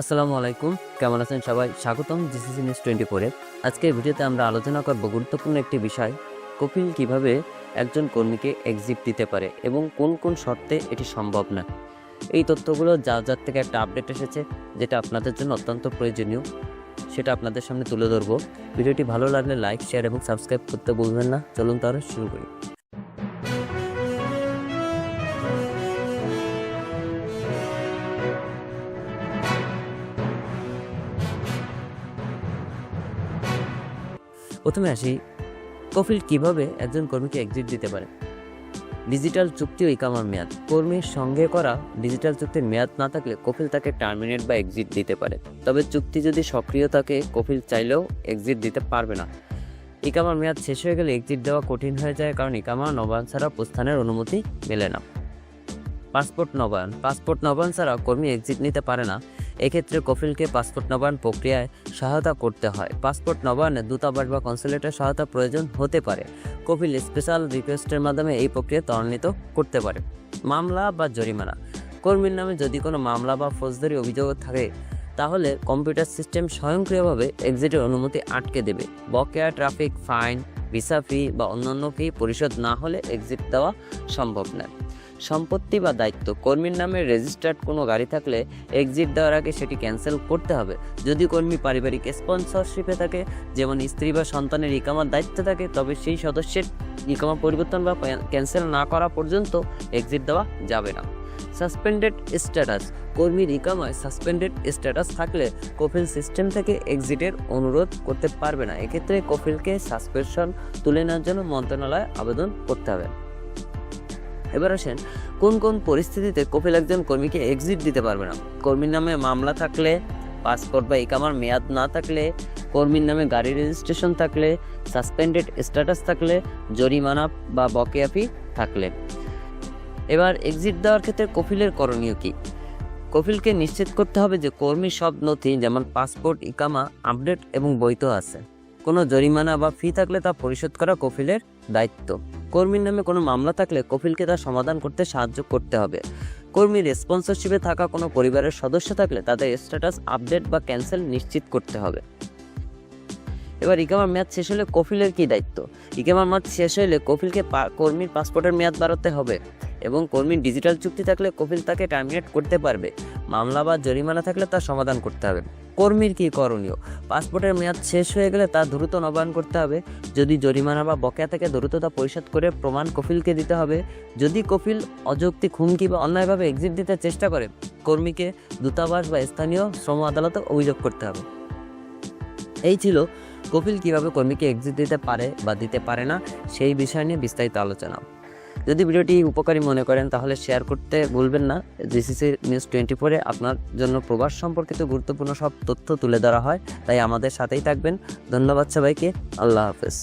আসসালামু আলাইকুম, কেমন আছেন সবাই? স্বাগতম জিসিসি নিউজ 24-এ। আজকের ভিডিওতে আমরা আলোচনা করব গুরুত্বপূর্ণ একটি বিষয়, কপিল কিভাবে একজন কর্মীকে এক্সিট দিতে পারে এবং কোন কোন শর্তে এটি সম্ভব না। এই তথ্যগুলো যার থেকে একটা আপডেট এসেছে, যেটা আপনাদের জন্য অত্যন্ত প্রয়োজনীয়, সেটা আপনাদের সামনে তুলে ধরবো। ভিডিওটি ভালো লাগলে লাইক, শেয়ার এবং সাবস্ক্রাইব করতে ভুলবেন না। চলুন তাহলে শুরু করি। প্রথমে আসি, কপিল কিভাবে একজন কর্মীকে এক্সিট দিতে পারে। ডিজিটাল চুক্তি ও ইকামার মেয়াদ। কর্মীর সঙ্গে করা ডিজিটাল চুক্তির মেয়াদ না থাকলে কপিল তাকে টার্মিনেট বা এক্সিট দিতে পারে। তবে চুক্তি যদি সক্রিয় থাকে, কপিল চাইলেও এক্সিট দিতে পারবে না। ইকামার মেয়াদ শেষ হয়ে গেলে এক্সিট দেওয়া কঠিন হয়ে যায়, কারণ ইকামা নবায়ন ছাড়া প্রস্থানের অনুমতি মেলে না। পাসপোর্ট নবায়ন ছাড়া কর্মী এক্সিট নিতে পারে না। এক্ষেত্রে কপিলকে পাসপোর্ট নবায়ন প্রক্রিয়ায় সহায়তা করতে হয়। পাসপোর্ট নবায়নে দূতাবাস বা কনসুলেটের সহায়তা প্রয়োজন হতে পারে। কপিল স্পেশাল রিকোয়েস্টের মাধ্যমে এই প্রক্রিয়া ত্বরান্বিত করতে পারে। মামলা বা জরিমানা। কর্মীর নামে যদি কোনো মামলা বা ফৌজদারি অভিযোগ থাকে, তাহলে কম্পিউটার সিস্টেম স্বয়ংক্রিয়ভাবে এক্সিটের অনুমতি আটকে দেবে। বকেয়া ট্রাফিক ফাইন, ভিসা ফি বা অন্যান্য ফি পরিশোধ না হলে এক্সিট দেওয়া সম্ভব নয়। সম্পত্তি বা দায়িত্ব। কর্মীর নামে রেজিস্টার্ড কোনো গাড়ি থাকলে এক্সিট দেওয়ার আগে সেটি ক্যান্সেল করতে হবে। যদি কর্মী পারিবারিক স্পন্সরশিপে থাকে, যেমন স্ত্রী বা সন্তানের ইকামার দায়িত্বে থাকে, তবে সেই সদস্যের ইকামা পরিবর্তন বা ক্যান্সেল না করা পর্যন্ত এক্সিট দেওয়া যাবে না। Suspended status. কর্মীর ইকামায় সাসপেন্ডেড স্ট্যাটাস থাকলে কপিল সিস্টেম থেকে এক্সিটের অনুরোধ করতে পারবে না। এক্ষেত্রে কপিলকে সাসপেনশন তুলে নেওয়ার জন্য মন্ত্রণালয়ে আবেদন করতে হবে। এবার আসেন, কোন কোন পরিস্থিতিতে কপিল একজন কর্মীকে এক্সিট দিতে পারবে না। কর্মীর নামে মামলা থাকলে, পাসপোর্ট বা ইকামার মেয়াদ না থাকলে, কর্মীর নামে গাড়ি রেজিস্ট্রেশন থাকলে, সাসপেন্ডেড স্ট্যাটাস থাকলে, জরিমানা বা বকেয়া ফি থাকলে। এবার এক্সিট দেওয়ার ক্ষেত্রে কপিলের করণীয় কি? কপিলকে নিশ্চিত করতে হবে যে কর্মীর সব নথি, যেমন পাসপোর্ট, ইকামা আপডেট এবং বৈধ আছে। কোনো জরিমানা বা ফি থাকলে তা পরিশোধ করা কপিলের দায়িত্ব। কর্মীর নামে কোনো মামলা থাকলে কপিলকে তা সমাধান করতে সাহায্য করতে হবে। কর্মীর স্পন্সরশিপে থাকা কোনো পরিবারের সদস্য থাকলে তাদের স্ট্যাটাস আপডেট বা ক্যান্সেল নিশ্চিত করতে হবে। এবার ইকামার মেয়াদ শেষ হলে কপিলের কি দায়িত্ব? ইকামার মেয়াদ শেষ হলে কপিলকে কর্মীর পাসপোর্টের মেয়াদ বাড়াতে হবে এবং কর্মীর ডিজিটাল চুক্তি থাকলে কপিল তাকে টার্মিনেট করতে পারবে। মামলা বা জরিমানা থাকলে তা সমাধান করতে হবে। কর্মীর কি করণীয়? পাসপোর্টের মেয়াদ শেষ হয়ে গেলে তা দ্রুত নবায়ন করতে হবে। যদি জরিমানা বা বকেয়া থেকে দ্রুত তা পরিশোধ করে প্রমাণ কপিলকে দিতে হবে। যদি কপিল অযৌক্তিক হুমকি বা অন্যায়ভাবে এক্সিট দিতে চেষ্টা করে, কর্মীকে দূতাবাস বা স্থানীয় শ্রম আদালতে অভিযোগ করতে হবে। এই ছিল কপিল কিভাবে কর্মীকে এক্সিট দিতে পারে বা দিতে পারে না, সেই বিষয় নিয়ে বিস্তারিত আলোচনা। যদি ভিডিওটি উপকারী মনে করেন তাহলে শেয়ার করতে ভুলবেন না। জিসিসি নিউজ 24-এ আপনার জন্য প্রবাস সম্পর্কিত গুরুত্বপূর্ণ সব তথ্য তুলে ধরা হয়, তাই আমাদের সাথেই থাকবেন। ধন্যবাদ সবাইকে। আল্লাহ হাফেজ।